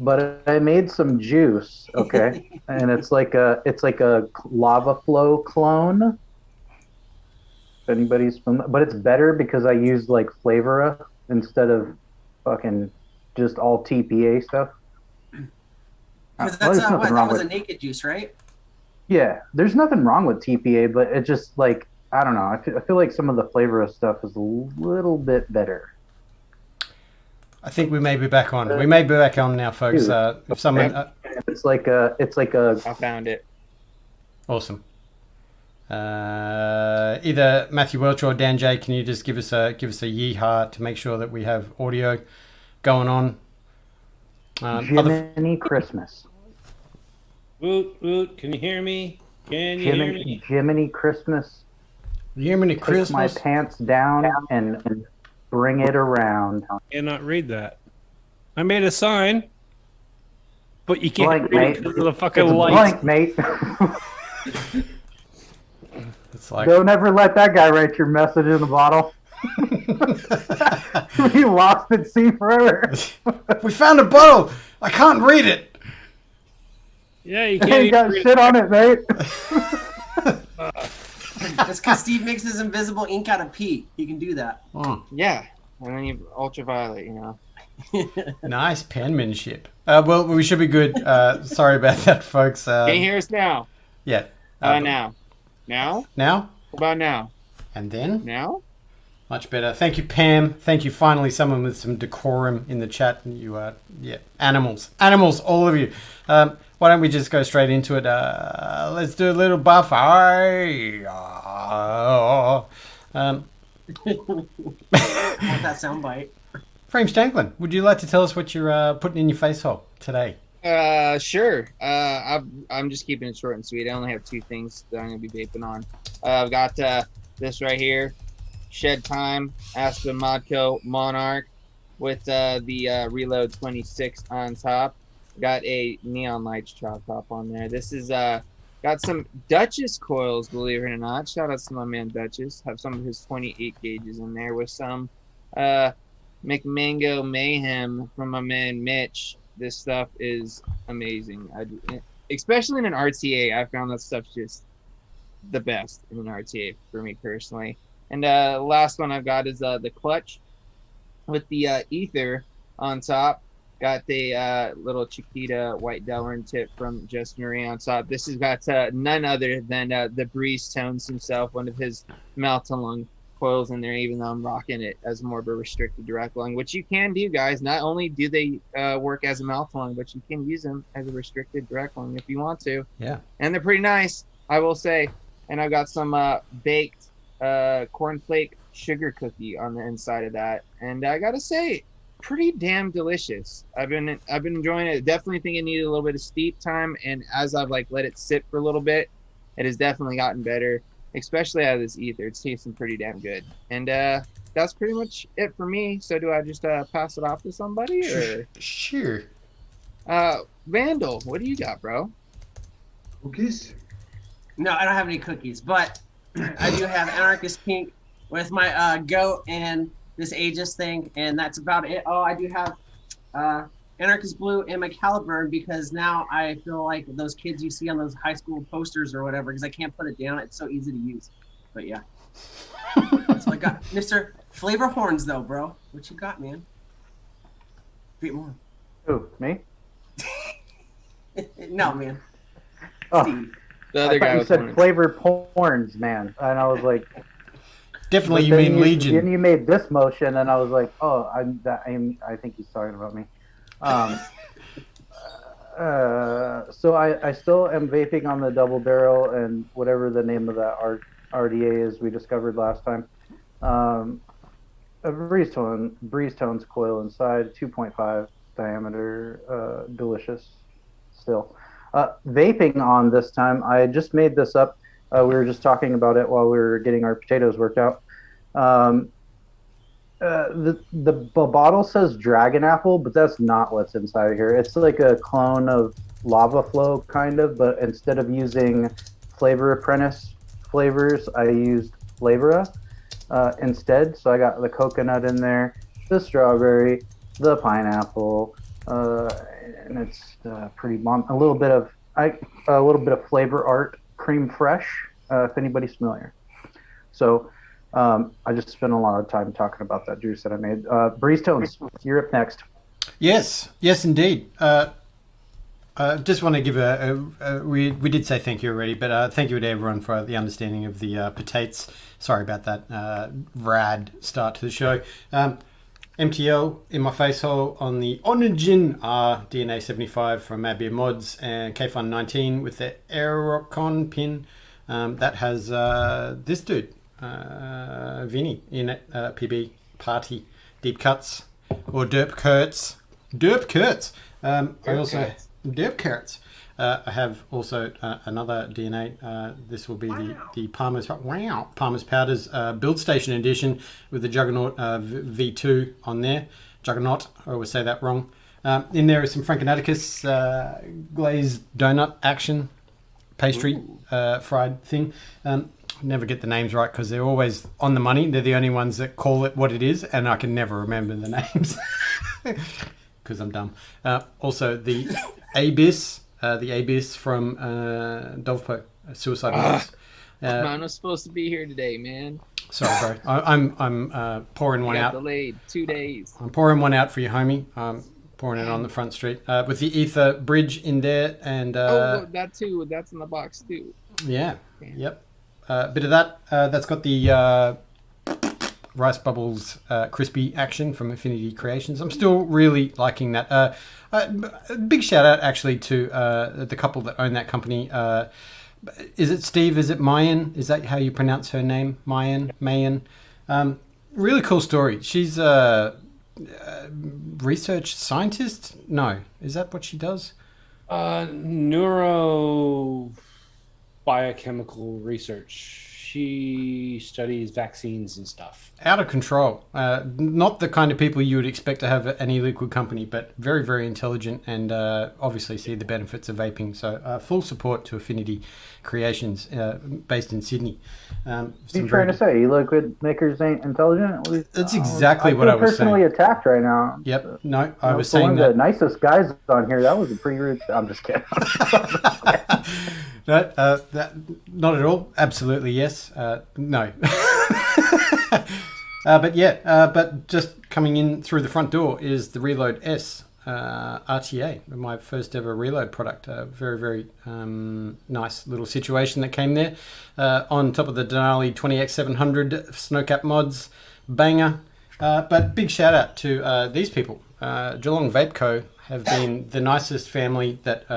but I made some juice, okay, and it's like a lava flow clone. If anybody's familiar, but it's better because I used like Flavora instead of fucking just all TPA stuff. Because Well, that's there's nothing what wrong that was a with naked juice, right? yeah. There's nothing wrong with TPA, but it just like I don't know. I feel like some of the Flavora stuff is a little bit better. I think we may be back on. We may be back on now, folks. Dude, If someone, it's like a I found it. awesome. Either Matthew Welch or Dan J, can you just give us a yeehaw to make sure that we have audio going on? Jiminy Christmas. Woot woot! Can you hear me? Can you hear me? Jiminy Christmas. Jiminy Take Christmas. my pants down and bring it around. Cannot read that. I made a sign, but you can't Blank, read it mate. because of the fucking It's lights. blank, mate. It's like Don't ever let that guy write your message in the bottle. He lost at sea forever. we found a bottle. I can't read it. Yeah, you He can't ain't even got read shit on it, mate. That's because Steve mixes invisible ink out of pee. He can do that. Yeah, and then you ultraviolet, you know. Nice penmanship. Well, we should be good. Sorry about that, folks. Can you hear us now? Yeah. Now. Now? Now? What about now? And then? Now? Much better. Thank you, Pam. Thank you. Finally, someone with some decorum in the chat. You are, animals. Animals, all of you. Why don't we just go straight into it? Let's do a little buffet. That soundbite. Frame Stanklin, would you like to tell us what you're putting in your face hole today? Sure. I'm just keeping it short and sweet. I only have two things that I'm going to be vaping on. I've got this right here, Shed Time Aspen Modco Monarch with the Reload 26 on top. Got a neon lights chop top on there. This is got some Duchess coils, believe it or not. Shout out to my man Duchess. Have some of his 28 gauges in there with some McMango Mayhem from my man Mitch. This stuff is amazing. Especially in an RTA, I found that stuff's just the best in an RTA for me personally. And last one I've got is the clutch with the ether on top. Got the little Chiquita white Delrin tip from Just Marie on top. This has got none other than the Breeze Tones himself, one of his mouth to lung coils in there, even though I'm rocking it as more of a restricted direct lung, which you can do, guys. Not only do they work as a mouth lung, but you can use them as a restricted direct lung if you want to. Yeah. And they're pretty nice, I will say. And I've got some baked cornflake sugar cookie on the inside of that. And I gotta say, pretty damn delicious. I've been enjoying it. Definitely think it needed a little bit of steep time, and as I've let it sit for a little bit, it has definitely gotten better, especially out of this ether. It's tasting pretty damn good. And that's pretty much it for me. So do I just pass it off to somebody, or Sure. Vandal, what do you got, bro? Cookies? No, I don't have any cookies, but I do have Anarchist Pink with my goat and this Aegis thing, and that's about it. Oh, I do have Anarchist Blue and my Caliburn, because now I feel like those kids you see on those high school posters or whatever, because I can't put it down. It's so easy to use. But yeah. That's what I got. Mr. Flavor Horns, though, bro. What you got, man? Beat more. Who, me? No, man. Oh, Steve. The I other thought guy you with said horns. flavor porns, man. And I was like, Definitely, but you then mean Legion. Then you made this motion, and I was like, oh, I think he's talking about me. So I still am vaping on the double barrel and whatever the name of that RDA is we discovered last time. A breeze tones coil inside, 2.5 diameter, delicious still. Vaping on this time, I just made this up. We were just talking about it while we were getting our potatoes worked out. The bottle says dragon apple, but that's not what's inside of here. It's like a clone of lava flow, kind of, but instead of using Flavor Apprentice flavors, I used Flavora instead. So I got the coconut in there, the strawberry, the pineapple, and it's pretty bomb. A little bit of flavor art, cream fresh. If anybody's familiar. So I just spent a lot of time talking about that juice that I made. Breeze Tones, you're up next. Yes, indeed. Just want to give we did say thank you already, but thank you to everyone for the understanding of the potates. Sorry about that rad start to the show. MTL in my face hole on the Origin DNA 75 from Mad Beer Mods and KFun 19 with the Aerocon pin that has this dude, Vinny, in it. PB Party Deep Cuts or Derp Kurtz. I also Derp Carrots. I have also another DNA. This will be the Palmer's Powders Build Station edition with the Juggernaut V2 on there. Juggernaut, I always say that wrong. In there is some Frankenatticus glazed donut action pastry fried thing. Never get the names right because they're always on the money. They're the only ones that call it what it is, and I can never remember the names because I'm dumb. Also, the Abyss from Dovpo, Suicide Wars. Mine was supposed to be here today, man. Sorry, bro. I'm pouring one out. Delayed 2 days. I'm pouring one out for you, homie. I'm pouring it on the front street with the Ether Bridge in there, and that too. That's in the box too. Yeah. Yep. Bit of that. That's got the Rice Bubbles crispy action from Affinity Creations. I'm still really liking that. Big shout out actually to the couple that own that company. Is it Steve? Is it Mayan? Is that how you pronounce her name? Mayan. Really cool story. She's a research scientist? No. Is that what she does? Biochemical research. She studies vaccines and stuff. Out of control. Not the kind of people you would expect to have at any liquid company, but very, very intelligent and obviously see the benefits of vaping. So full support to Affinity Creations based in Sydney. What are you trying to say? Liquid makers ain't intelligent? That's exactly what I was saying. I feel personally attacked right now. Yep. No, I was saying one of the nicest guys on here. That was a pretty rude. I'm just kidding. No, not at all. Absolutely, yes. No. But just coming in through the front door is the Reload S RTA, my first ever Reload product. Very, very nice little situation that came there. On top of the Denali 20X700 Snowcap mods, banger. But big shout out to these people. Geelong Vape Co. have been the nicest family that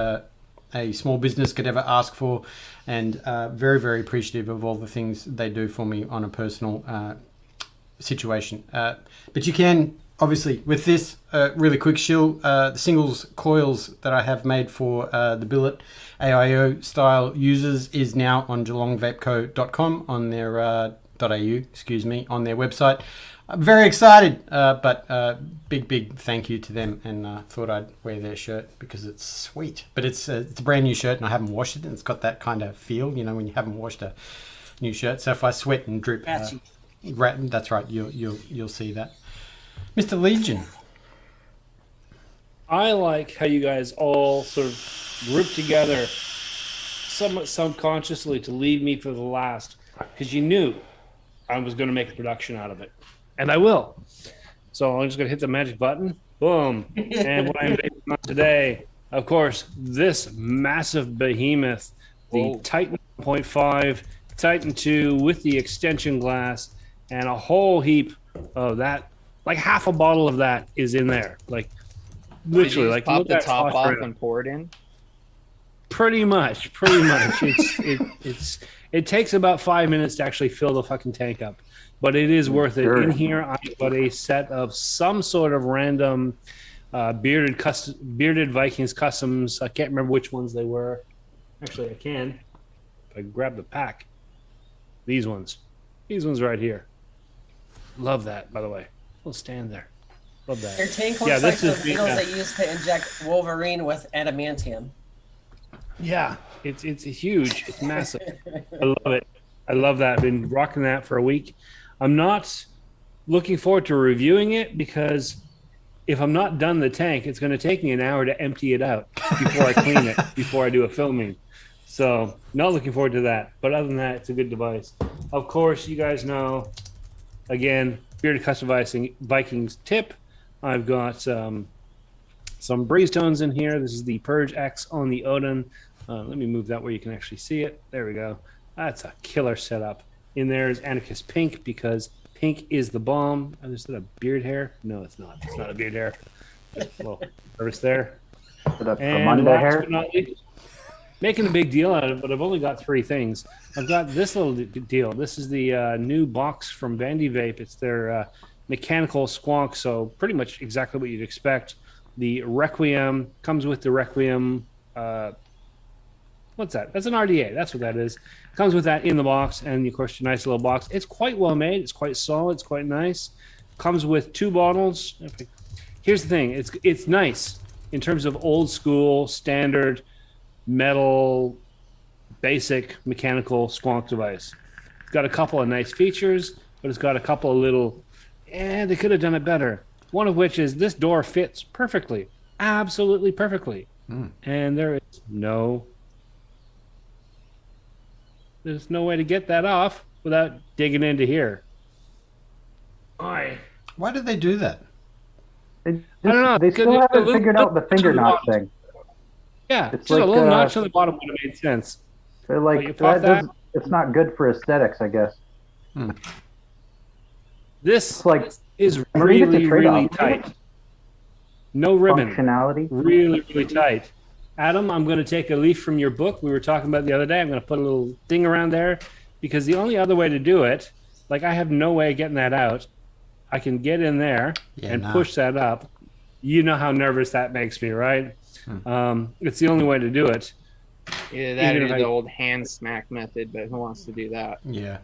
a small business could ever ask for, and very, very appreciative of all the things they do for me on a personal situation. But you can, obviously, with this really quick shill, the singles coils that I have made for the billet AIO style users is now on geelongvapeco.com on their on their website. I'm very excited, but big thank you to them, and thought I'd wear their shirt because it's sweet. But it's a brand new shirt, and I haven't washed it, and it's got that kind of feel, when you haven't washed a new shirt. So if I sweat and drip, that's right, you'll see that. Mr. Legion. I like how you guys all sort of grouped together, somewhat subconsciously, to leave me for the last, because you knew I was going to make a production out of it. And I will. So I'm just going to hit the magic button. Boom. And what I'm making on today, of course, this massive behemoth, the Titan 1.5, Titan 2 with the extension glass, and a whole heap of that. Like half a bottle of that is in there. Like literally, like pop the top off and pour it in. Pretty much. It takes about 5 minutes to actually fill the fucking tank up. But it is worth it. In here, I've got a set of some sort of random bearded Vikings customs. I can't remember which ones they were. Actually, I can. If I grab the pack. These ones right here. Love that, by the way. We'll stand there. Love that. Your tank looks like those needles they use to inject Wolverine with adamantium. Yeah, it's huge. It's massive. I love it. I love that. I've been rocking that for a week. I'm not looking forward to reviewing it because if I'm not done the tank, it's going to take me an hour to empty it out before I clean it, before I do a filming. So not looking forward to that. But other than that, it's a good device. Of course, you guys know, again, Bearded Custom Vikings tip. I've got some breeze tones in here. This is the Purge X on the Odin. Let me move that where you can actually see it. There we go. That's a killer setup. In there is Anarchist Pink because pink is the bomb. Is it a beard hair? No, it's not. It's not a beard hair. Just a little nervous there. And last hair? but not least, making a big deal out of it, but I've only got 3 things. I've got this little deal. This is the new box from Vandy Vape. It's their mechanical squonk, so pretty much exactly what you'd expect. The Requiem comes with the Requiem. What's that? That's an RDA. That's what that is. Comes with that in the box, and of course, your nice little box. It's quite well made. It's quite solid. It's quite nice. Comes with 2 bottles. Here's the thing. It's nice in terms of old school, standard, metal, basic mechanical squonk device. It's got a couple of nice features, but it's got a couple of little, they could have done it better. One of which is this door fits perfectly. Absolutely perfectly. And there's no way to get that off without digging into here. Why did they do that? I don't know. They still haven't figured out the finger notch thing. Yeah, it's just a like, little notch on the bottom would have made sense. They're like, it's not good for aesthetics, I guess. This like, is read it to really, really trade-off. tight. No ribbon. Functionality. Really, really tight. Adam, I'm going to take a leaf from your book we were talking about the other day. I'm going to put a little thing around there because the only other way to do it, like I have no way of getting that out. I can get in there push that up. You know how nervous that makes me, right? It's the only way to do it. Either that or the old hand smack method, but who wants to do that? Yeah.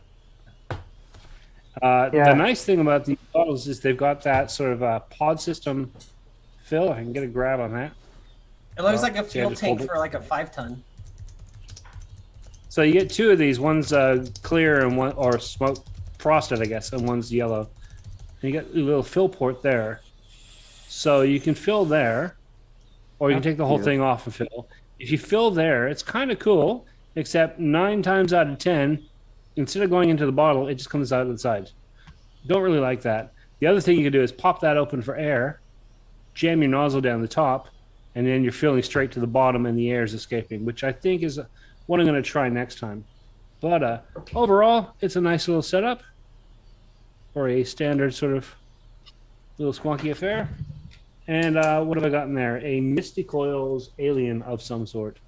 The nice thing about these bottles is they've got that sort of pod system fill. I can get a grab on that. It looks like a fuel tank for like a 5-ton. So you get 2 of these. One's clear and one, or smoke frosted, I guess, and one's yellow. And you got a little fill port there. So you can fill there, or you can take the whole thing off and fill. If you fill there, it's kind of cool, except 9 times out of 10, instead of going into the bottle, it just comes out of the side. Don't really like that. The other thing you can do is pop that open for air, jam your nozzle down the top, and then you're filling straight to the bottom and the air is escaping, which I think is what I'm going to try next time. But overall, it's a nice little setup for a standard sort of little squonky affair. And what have I got in there? A Misty Coils alien of some sort.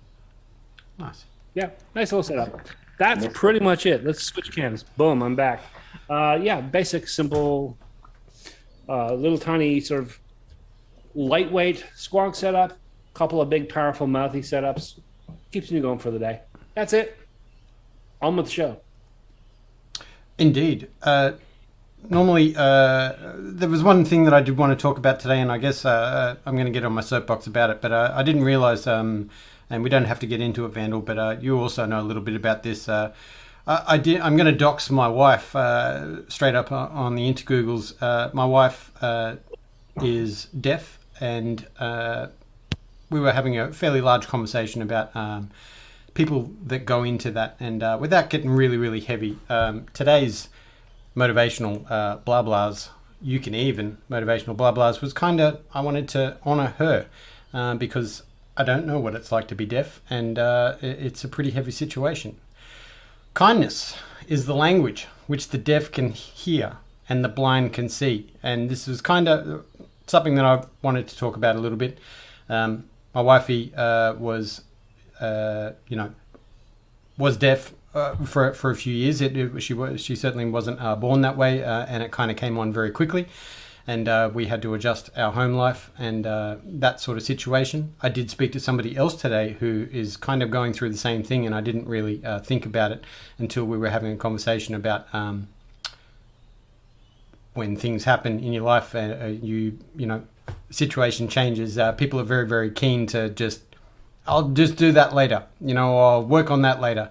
Nice. Yeah, nice little setup. That's pretty much it. Let's switch cams. Boom, I'm back. Basic, simple, little tiny sort of lightweight squonk setup. Couple of big, powerful, mouthy setups. Keeps me going for the day. That's it. On with the show. Indeed. Normally, there was one thing that I did want to talk about today, and I guess I'm going to get on my soapbox about it, but I didn't realize, and we don't have to get into it, Vandal, but you also know a little bit about this. I'm going to dox my wife straight up on the Intergoogles. My wife is deaf, and we were having a fairly large conversation about people that go into that, and without getting really, really heavy, today's motivational blah blahs, you can even motivational blah blahs, was kind of, I wanted to honor her because I don't know what it's like to be deaf, and it's a pretty heavy situation. Kindness is the language which the deaf can hear and the blind can see, and this is kind of something that I wanted to talk about a little bit. My wifey was deaf for a few years. She certainly wasn't born that way, and it kind of came on very quickly, and we had to adjust our home life and that sort of situation. I did speak to somebody else today who is kind of going through the same thing, and I didn't really think about it until we were having a conversation about when things happen in your life, situation changes. People are very, very keen to I'll just do that later, or I'll work on that later.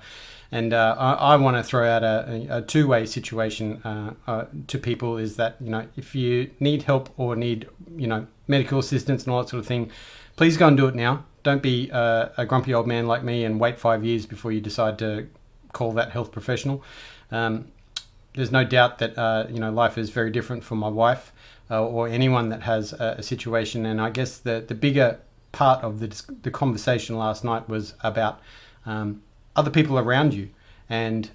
And I want to throw out a two-way situation to people, is that, if you need help or need, medical assistance and all that sort of thing, please go and do it now. Don't be a grumpy old man like me and wait 5 years before you decide to call that health professional. There's no doubt that life is very different for my wife or anyone that has a situation. And I guess the bigger part of the conversation last night was about other people around you. And,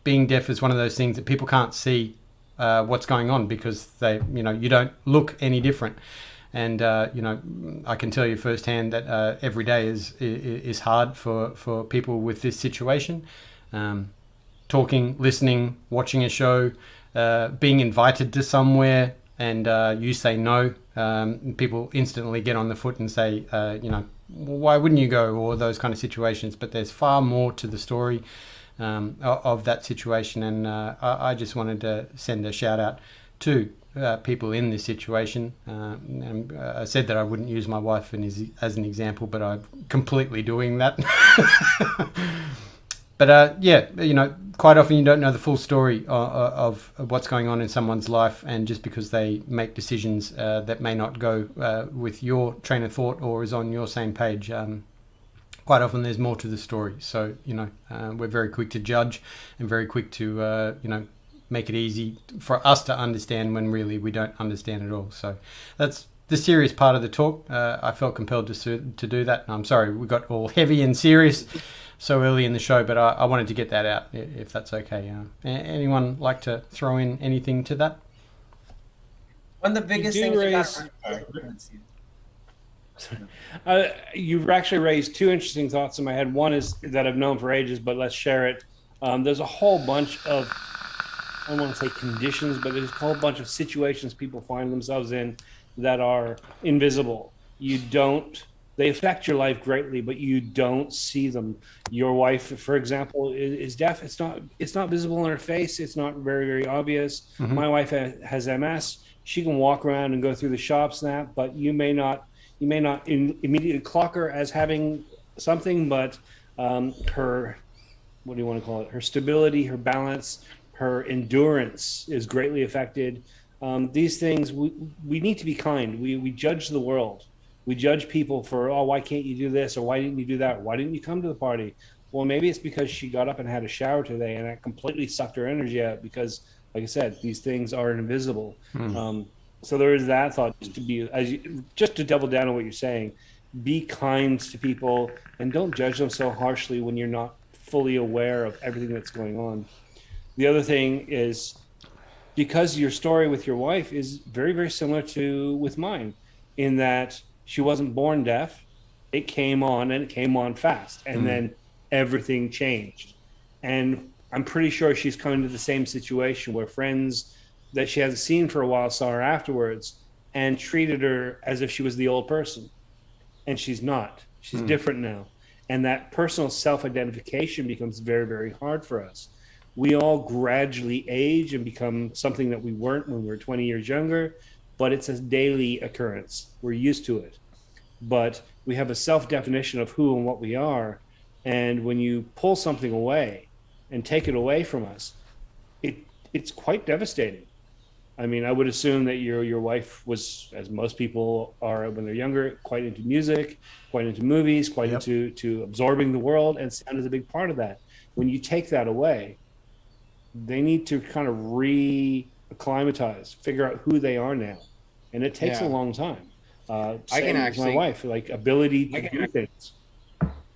being deaf is one of those things that people can't see what's going on because you don't look any different. And, I can tell you firsthand that every day is hard for people with this situation. Talking, listening, watching a show, being invited to somewhere, and you say no, people instantly get on the foot and say, why wouldn't you go, or those kind of situations. But there's far more to the story of that situation, and I just wanted to send a shout out to people in this situation. And I said that I wouldn't use my wife as an example, but I'm completely doing that. But quite often you don't know the full story of what's going on in someone's life, and just because they make decisions that may not go with your train of thought or is on your same page, quite often there's more to the story. So, we're very quick to judge and very quick to, make it easy for us to understand when really we don't understand at all. So that's the serious part of the talk. I felt compelled to do that. I'm sorry we got all heavy and serious so early in the show, but I wanted to get that out, if that's okay. Anyone like to throw in anything to that? One of the biggest things you've actually raised two interesting thoughts in my head. One is that I've known for ages, but let's share it. There's a whole bunch of, I don't want to say conditions, but there's a whole bunch of situations people find themselves in that are invisible. They affect your life greatly, but you don't see them. Your wife, for example, is deaf. It's not visible in her face. It's not very, very obvious. Mm-hmm. My wife has MS. She can walk around and go through the shops and that, but you may not immediately clock her as having something, but her, what do you want to call it? Her stability, her balance, her endurance is greatly affected. These things, we need to be kind. We judge the world. We judge people for, why can't you do this? Or why didn't you do that? Or why didn't you come to the party? Well, maybe it's because she got up and had a shower today and that completely sucked her energy out because, like I said, these things are invisible. So there is that thought, just to double down on what you're saying, be kind to people and don't judge them so harshly when you're not fully aware of everything that's going on. The other thing is, because your story with your wife is very, very similar with mine, in that she wasn't born deaf. It came on, and it came on fast. And then everything changed. And I'm pretty sure she's coming to the same situation where friends that she hasn't seen for a while saw her afterwards and treated her as if she was the old person. And she's not. She's different now. And that personal self-identification becomes very, very hard for us. We all gradually age and become something that we weren't when we were 20 years younger, but it's a daily occurrence. We're used to it. But we have a self-definition of who and what we are. And when you pull something away and take it away from us, it's quite devastating. I mean, I would assume that your wife was, as most people are when they're younger, quite into music, quite into movies, quite into absorbing the world, and sound is a big part of that. When you take that away, they need to kind of re-acclimatize, figure out who they are now. And it takes a long time. I can actually, my wife, ability to do things.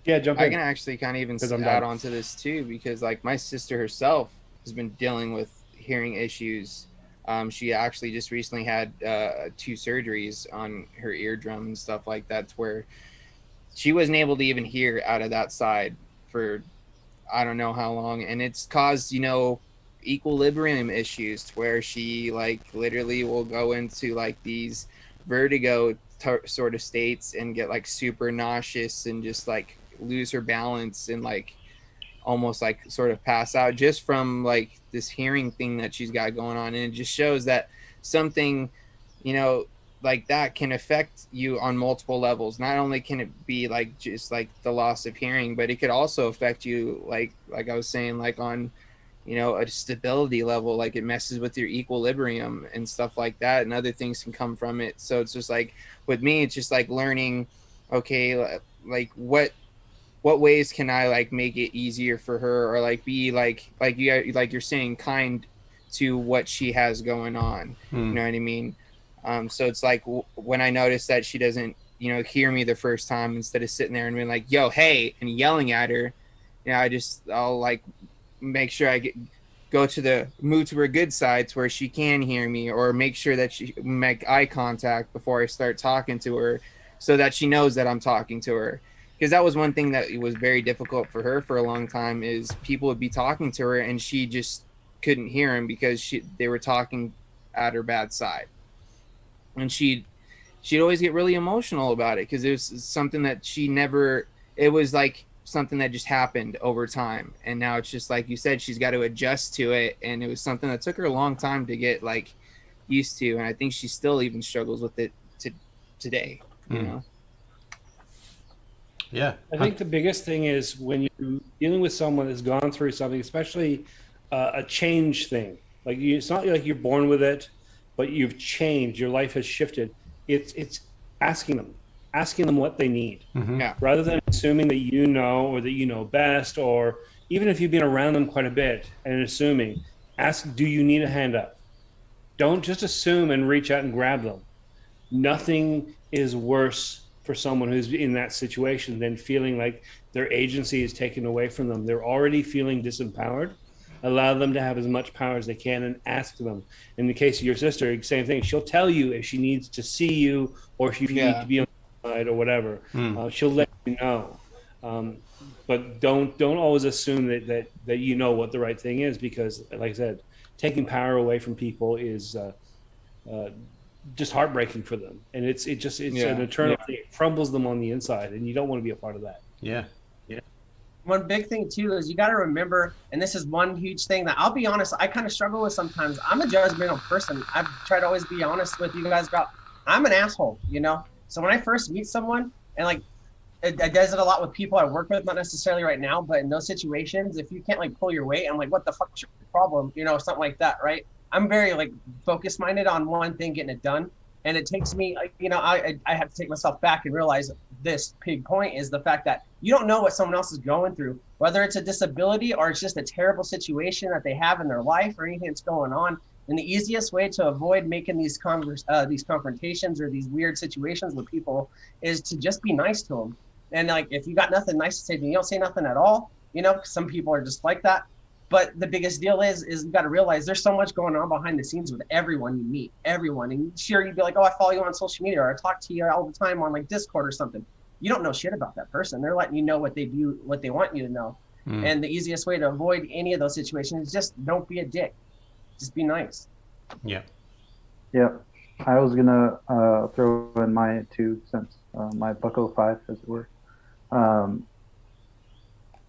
Yeah, jump in. I can actually kind of even add on to this too, because my sister herself has been dealing with hearing issues. She actually just recently had 2 surgeries on her eardrum and stuff like that, to where she wasn't able to even hear out of that side for I don't know how long, and it's caused equilibrium issues, to where she literally will go into these vertigo sort of states and get super nauseous and just lose her balance and almost sort of pass out just from this hearing thing that she's got going on. And it just shows that something like that can affect you on multiple levels. Not only can it be just the loss of hearing, but it could also affect you like I was saying, on you know, a stability level. Like it messes with your equilibrium and stuff like that, and other things can come from it. So it's just like with me, it's just like learning, okay, like what ways can I like make it easier for her, or like be like you like you're saying, kind to what she has going on. You know what I mean? So it's like when I notice that she doesn't, you know, hear me the first time, instead of sitting there and being like, "Yo, hey," and yelling at her, you know, I'll like make sure I move to her good side to where she can hear me, or make sure that she make eye contact before I start talking to her, so that she knows that I'm talking to her. Because that was one thing that was very difficult for her for a long time, is people would be talking to her and she just couldn't hear him because they were talking at her bad side, and she'd always get really emotional about it, because it was something that she never, it was like something that just happened over time, and now it's just like you said, she's got to adjust to it, and it was something that took her a long time to get like used to, and I think she still even struggles with it today, you know. Yeah. I think the biggest thing is when you're dealing with someone that's gone through something, especially a change thing. Like it's not like you're born with it, but you've changed. Your life has shifted. It's asking them what they need, Yeah. rather than assuming that you know, or that you know best, or even if you've been around them quite a bit and assuming. Ask, do you need a hand up? Don't just assume and reach out and grab them. Nothing is worse for someone who's in that situation than feeling like their agency is taken away from them. They're already feeling disempowered. Allow them to have as much power as they can, and ask them. In the case of your sister, same thing. She'll tell you if she needs to see you, or if you need to be on the side or whatever. She'll let you know. But don't always assume that you know what the right thing is, because, like I said, taking power away from people is just heartbreaking for them, and it's an eternal thing. It crumbles them on the inside, and you don't want to be a part of that. Yeah. One big thing too is you got to remember, and this is one huge thing that I'll be honest, I kind of struggle with sometimes. I'm a judgmental person. I've tried to always be honest with you guys about, I'm an asshole, you know? So when I first meet someone, and like, I does it a lot with people I work with, not necessarily right now, but in those situations, if you can't like pull your weight, I'm like, what the fuck's your problem? You know, something like that, right? I'm very like focus minded on one thing, getting it done. And it takes me, you know, I have to take myself back and realize this big point is the fact that you don't know what someone else is going through, whether it's a disability or it's just a terrible situation that they have in their life or anything that's going on. And the easiest way to avoid making these confrontations or these weird situations with people is to just be nice to them. And like, if you got nothing nice to say, then you don't say nothing at all. You know, some people are just like that. But the biggest deal is you got to realize there's so much going on behind the scenes with everyone you meet, everyone. And sure, you'd be like, oh, I follow you on social media, or I talk to you all the time on like Discord or something. You don't know shit about that person. They're letting you know what they do, what they want you to know. And the easiest way to avoid any of those situations is just don't be a dick. Just be nice. Yeah. Yeah. I was going to throw in my 2 cents, my bucko 5, as it were.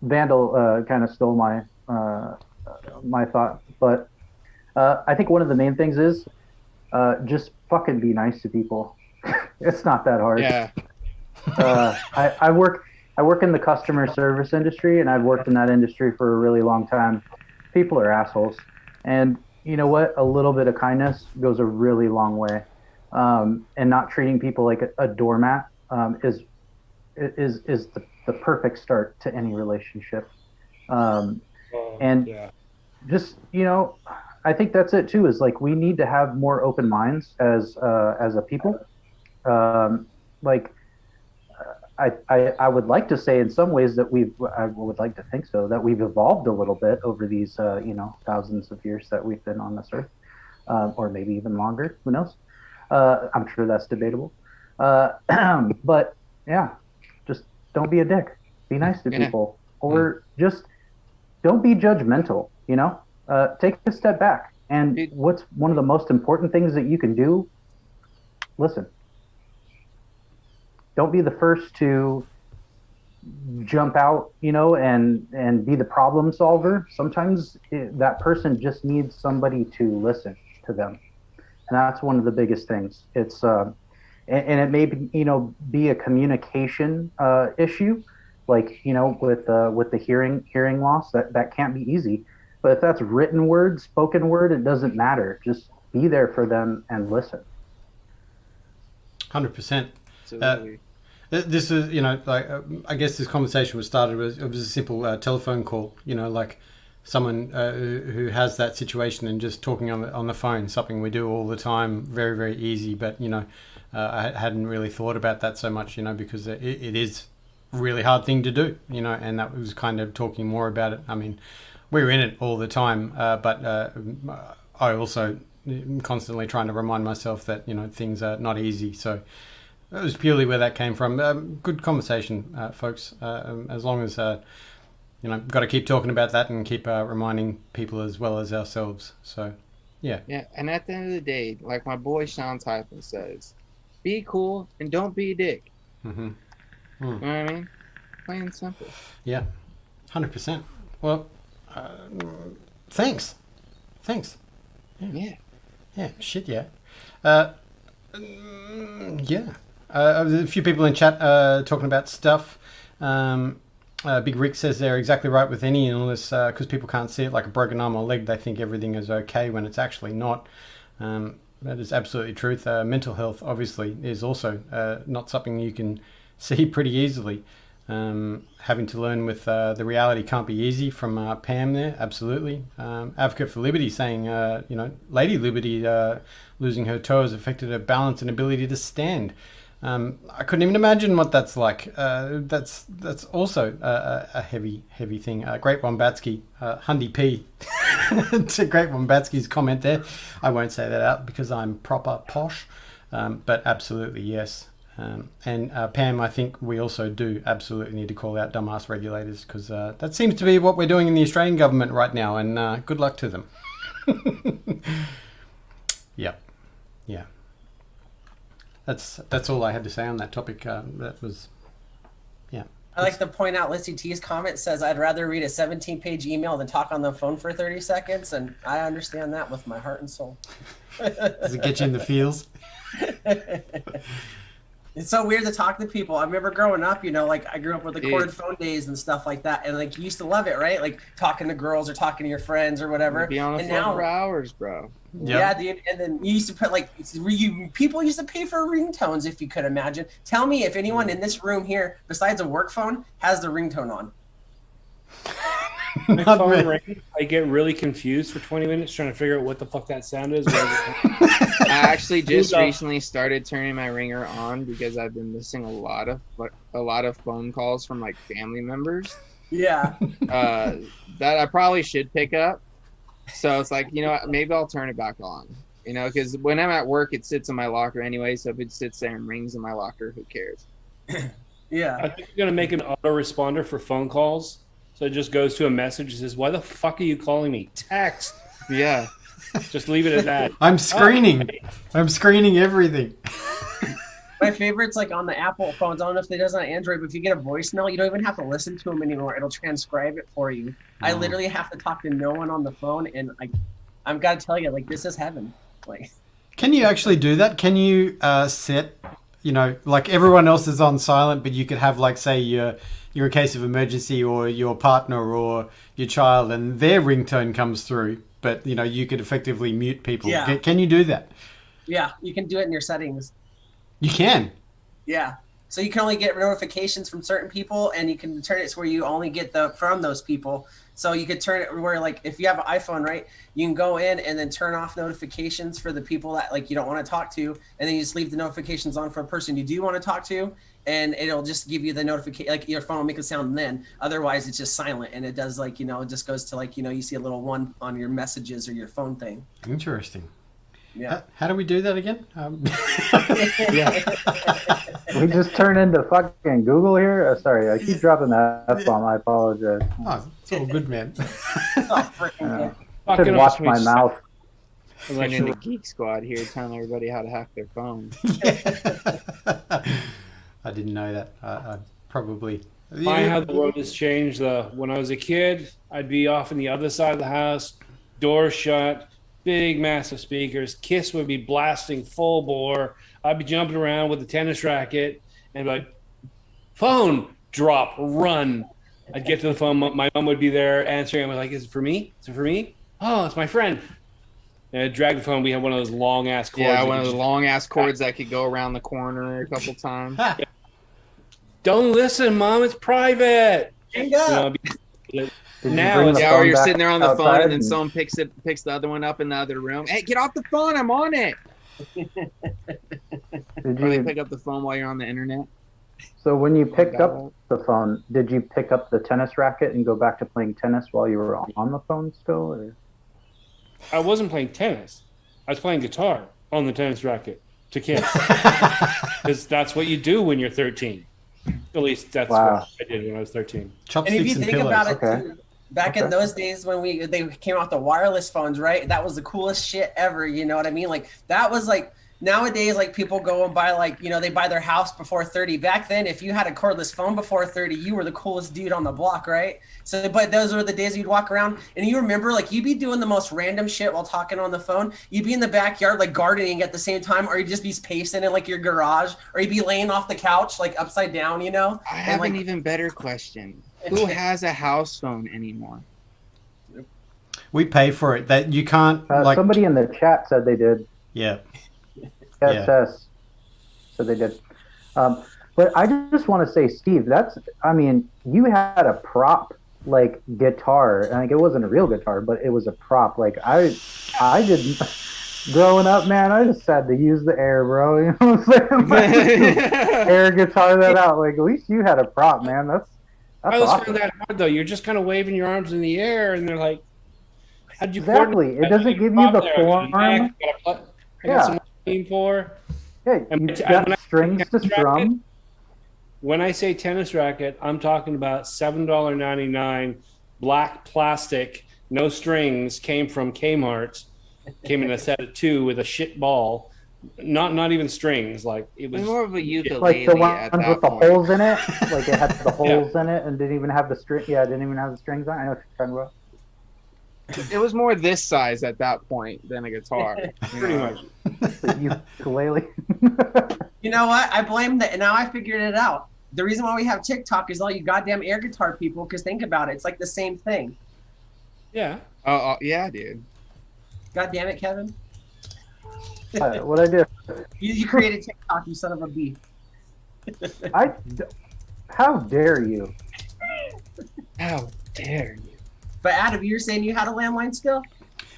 Vandal kind of stole my thought, but I think one of the main things is just fucking be nice to people. It's not that hard. Yeah. I work in the customer service industry, and I've worked in that industry for a really long time. People are assholes, and you know what? A little bit of kindness goes a really long way. And not treating people like a doormat is the perfect start to any relationship. Just, you know, I think that's it too, is like, we need to have more open minds as a people. I would like to say in some ways that I would like to think so, that we've evolved a little bit over these, thousands of years that we've been on this earth, or maybe even longer, who knows? I'm sure that's debatable. But yeah, just don't be a dick. Be nice to people, or just don't be judgmental, you know? Take a step back. And what's one of the most important things that you can do? Listen. Don't be the first to jump out, you know, and be the problem solver. Sometimes that person just needs somebody to listen to them. And that's one of the biggest things. It's, and it may be, you know, be a communication issue, like, you know, with the hearing loss, that can't be easy. But if that's written word, spoken word, it doesn't matter. Just be there for them and listen. 100%. Absolutely. This is, like I guess this conversation was started. It was a simple telephone call. Like someone who has that situation and just talking on the phone, something we do all the time, very very easy. But I hadn't really thought about that so much, because it is a really hard thing to do, and that was kind of talking more about it. I mean, we're in it all the time, but I also constantly trying to remind myself that things are not easy. So that was purely where that came from. Good conversation, folks. As long as got to keep talking about that and keep reminding people as well as ourselves. So yeah. And at the end of the day, like my boy Sean Typhon says, be cool and don't be a dick. Mm-hmm. You know what I mean? Plain and simple. Yeah, 100%. Well, thanks. Yeah. Shit, yeah. Yeah. A few people in chat talking about stuff. Big Rick says they're exactly right with any illness because people can't see it like a broken arm or leg. They think everything is okay when it's actually not. That is absolutely truth. Mental health, obviously, is also not something you can see pretty easily. Having to learn with the reality can't be easy from Pam there, absolutely. Advocate for Liberty saying, Lady Liberty losing her toe has affected her balance and ability to stand. I couldn't even imagine what that's like. That's also a heavy thing. Great Wombatsky, Hundy P. To Great Wombatsky's comment there. I won't say that out because I'm proper posh, but absolutely yes. And Pam, I think we also do absolutely need to call out dumbass regulators because that seems to be what we're doing in the Australian government right now, and good luck to them. Yeah. That's all I had to say on that topic. That was, yeah. I like to point out Lissy T's comment says, I'd rather read a 17-page email than talk on the phone for 30 seconds, and I understand that with my heart and soul. Does it get you in the feels? It's so weird to talk to people. I remember growing up, like I grew up with recorded phone days and stuff like that. And like you used to love it, right? Like talking to girls or talking to your friends or whatever. Be on the phone for hours, bro. Yeah, dude. And then you used to put people used to pay for ringtones if you could imagine. Tell me if anyone in this room here, besides a work phone, has the ringtone on. My phone rings. I get really confused for 20 minutes trying to figure out what the fuck that sound is. I actually just recently started turning my ringer on because I've been missing a lot of phone calls from like family members. Yeah. That I probably should pick up. So it's like, maybe I'll turn it back on. Because when I'm at work, it sits in my locker anyway. So if it sits there and rings in my locker, who cares? Yeah. I think you're gonna make an autoresponder for phone calls. So it just goes to a message that says, why the fuck are you calling me? Text. Yeah. Just leave it at that. I'm screening. I'm screening everything. My favorite's like on the Apple phones. I don't know if it does on Android, but if you get a voicemail, you don't even have to listen to them anymore. It'll transcribe it for you. I literally have to talk to no one on the phone, and I've got to tell you, like, this is heaven. Like, can you actually do that? Can you set, like everyone else is on silent, but you could have, like, say, you're a case of emergency or your partner or your child and their ringtone comes through, but, you could effectively mute people. Yeah. Can you do that? Yeah, you can do it in your settings. You can? Yeah. So you can only get notifications from certain people, and you can turn it to where you only get from those people. So you could turn it where, like, if you have an iPhone, right, you can go in and then turn off notifications for the people that, like, you don't want to talk to, and then you just leave the notifications on for a person you do want to talk to, and it'll just give you the notification, like, your phone will make a sound then. Otherwise, it's just silent, and it does, like, it just goes to, like, you see a little one on your messages or your phone thing. Interesting. Yeah. How do we do that again? We just turn into fucking Google here. Sorry, I keep dropping that F-bomb. I apologize. Oh, it's all good, man. Oh, freaking I should watch my mouth. Turn into Geek Squad here, telling everybody how to hack their phone. I didn't know that. I probably. Funny how the world has changed, though. When I was a kid, I'd be off on the other side of the house, door shut, big, massive speakers. Kiss would be blasting full bore. I'd be jumping around with a tennis racket and be like, phone, drop, run. I'd get to the phone. My mom would be there answering. I'm like, "Is it for me? Is it for me? Oh, it's my friend." And I'd drag the phone. We had one of those long ass cords. Yeah, one of those long ass cords that could go around the corner a couple times. Don't listen, Mom. It's private. Hang up. Now it's Yeah, or you're sitting there on the phone outside and then someone picks the other one up in the other room. Hey, get off the phone! I'm on it. Did Or they you, pick up the phone while you're on the internet. so when you picked up the phone, did you pick up the tennis racket and go back to playing tennis while you were on the phone still? Or? I wasn't playing tennis. I was playing guitar on the tennis racket to kids. Because that's what you do when you're 13. At least that's what I did when I was 13. And if Chopsticks you and think pillows. about it, Okay. too, back in those days when they came out the wireless phones, right? That was the coolest shit ever. You know what I mean? Like that was like nowadays, like people go and buy like they buy their house before 30. Back then, if you had a cordless phone before 30, you were the coolest dude on the block, right? So, but those were the days you'd walk around and you remember like you'd be doing the most random shit while talking on the phone. You'd be in the backyard like gardening at the same time, or you'd just be pacing in like your garage, or you'd be laying off the couch like upside down, I have an even better question. Who has a house phone anymore? We pay for it. That you can't like. Somebody in the chat said they did. Yeah. SS. So they did. But I just want to say, Steve, you had a prop like guitar. Like it wasn't a real guitar, but it was a prop. Like I didn't. Growing up, man, I just had to use the air, bro. You know what I'm saying? Like, air guitar that out. Like at least you had a prop, man. That's I was awesome. finding that hard though. You're just kind of waving your arms in the air, and they're like, "How'd you Exactly. It doesn't give you the form. I got some aim for. Yeah, you got strings to strum. When I say tennis racket, I'm talking about $7.99 black plastic, no strings, came from Kmart, came in a set of 2 with a shit ball, not even strings. Like it was more of a ukulele. Like the at ones that with the point. holes in it. Like it had the holes in it and didn't even have the string. Yeah, it didn't even have the strings on. I know what you're talking about. It was more this size at that point than a guitar. pretty much. The ukulele. You know what? I blame that. Now I figured it out. The reason why we have TikTok is all you goddamn air guitar people. Because think about it, it's like the same thing. Yeah. Oh, yeah, dude. God damn it, Kevin. What I did? You created TikTok, you son of a bee. How dare you? How dare you? But Adam, you were saying you had a landline still?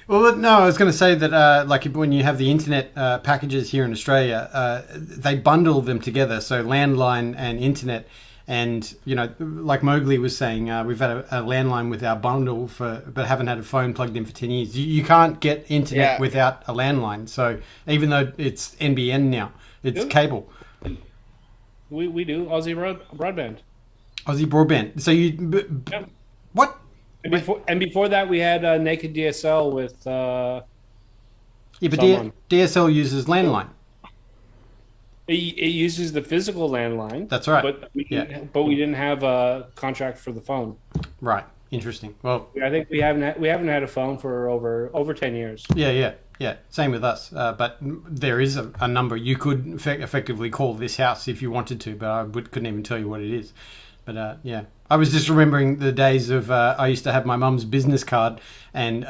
Well, no, I was going to say that like when you have the internet packages here in Australia, they bundle them together. So landline and internet, and like Mowgli was saying, we've had a landline with our bundle but haven't had a phone plugged in for 10 years. You can't get internet without a landline. So even though it's NBN now, it's cable. We do Aussie broadband. Aussie broadband. So what? And before that, we had naked DSL with. Yeah, but someone. DSL uses landline. It uses the physical landline. That's right. But we didn't have a contract for the phone. Right. Interesting. Well, I think we haven't had a phone for over 10 years. Yeah. Same with us. But there is a number you could effectively call this house if you wanted to, but I couldn't even tell you what it is. But yeah, I was just remembering the days of I used to have my mum's business card and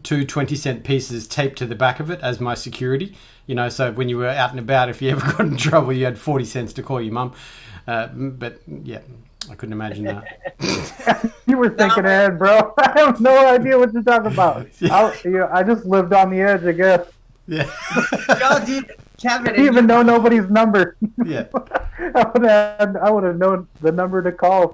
2 20-cent pieces taped to the back of it as my security. So when you were out and about, if you ever got in trouble, you had 40 cents to call your mum. But yeah, I couldn't imagine that. You were thinking ahead, bro. I have no idea what you're talking about. I just lived on the edge, I guess. Yeah. Yo, dude, Kevin. I didn't even know nobody's number. Yeah. I would have known the number to call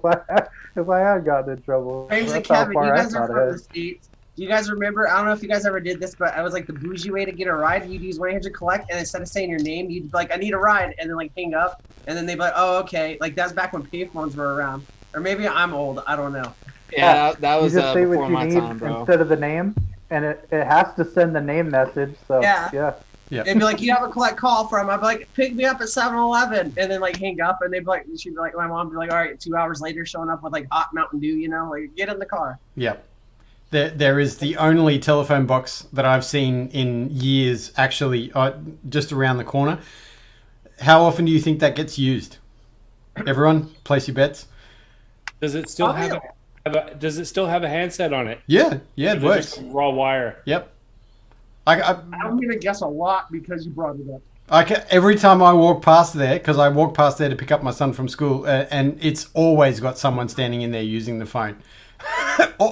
if I had gotten in trouble. Frames and That's how Kevin, far you I guys are thought from ahead. the States. Do you guys remember? I don't know if you guys ever did this, but I was like the bougie way to get a ride. You'd use 100 collect, and instead of saying your name, you'd be like, I need a ride, and then like hang up, and then they'd be like, oh, okay. Like that's back when payphones were around. Or maybe I'm old. I don't know. Yeah, that was you just say before what you my need time, bro. instead of the name, and it has to send the name message. So yeah. They'd be like, you have a collect call from. I'd be like, pick me up at 7-Eleven, and then like hang up, and they'd be like, she'd be like, my mom would be like, all right, 2 hours later, showing up with like hot Mountain Dew, like get in the car. Yep. There is the only telephone box that I've seen in years, actually, just around the corner. How often do you think that gets used? Everyone, place your bets. Does it still have Does it still have a handset on it? Yeah, it Or works. just raw wire. Yep. I'm gonna guess a lot because you brought it up. Every time I walk past there, because I walk past there to pick up my son from school, and it's always got someone standing in there using the phone.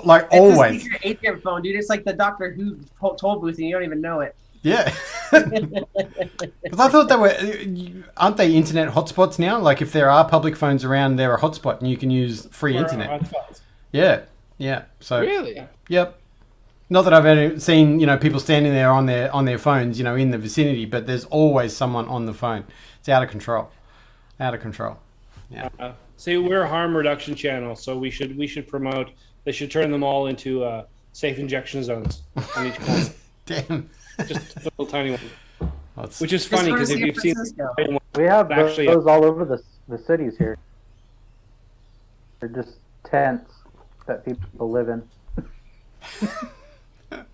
Like It's always. It's your ATM phone, dude. It's like the Doctor Who toll booth, and you don't even know it. Yeah. Because I thought they were, aren't they internet hotspots now? Like if there are public phones around, they're a hotspot and you can use free internet. Yeah. So Really? Yep. Not that I've ever seen, people standing there on their phones, in the vicinity, but there's always someone on the phone. It's out of control. Yeah. See, we're a harm reduction channel, so we should promote. They should turn them all into safe injection zones on each corner. Damn. Just a little tiny one. That's- Which is funny because if you've seen, We have Actually, those all over the cities here. They're just tents that people live in.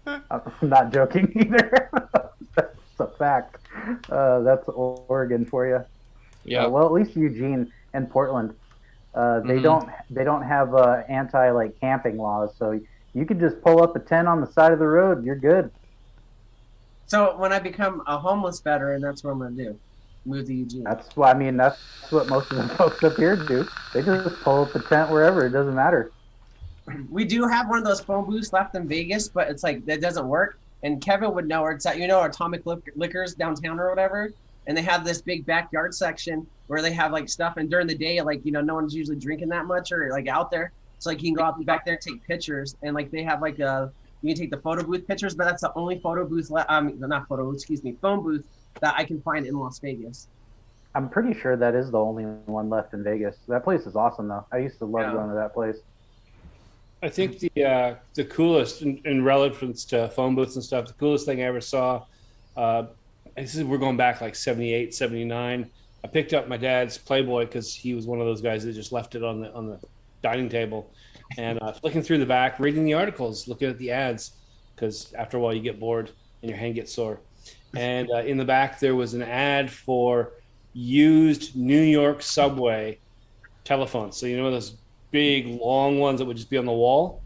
I'm not joking either. That's a fact. That's Oregon for you. Yeah. Well, at least Eugene and Portland, they don't have anti camping laws, so you could just pull up a tent on the side of the road. You're good. So when I become a homeless veteran, that's what I'm gonna do. Move to Eugene. That's what most of the folks up here do. They just pull up a tent wherever. It doesn't matter. We do have one of those phone booths left in Vegas, but it's like that doesn't work. And Kevin would know where it's at. Atomic Liquors downtown or whatever. And they have this big backyard section where they have like stuff. And during the day, no one's usually drinking that much or like out there. So like you can go out back there and take pictures. And like they have like you can take the photo booth pictures, but that's the only phone booth that I can find in Las Vegas. I'm pretty sure that is the only one left in Vegas. That place is awesome, though. I used to love going to that place. I think the coolest in relevance to phone booths and stuff, the coolest thing I ever saw, we're going back like 78, 79. I picked up my dad's Playboy because he was one of those guys that just left it on the dining table, and flicking through the back, reading the articles, looking at the ads, because after a while you get bored and your hand gets sore. And in the back there was an ad for used New York subway telephones. So those big long ones that would just be on the wall.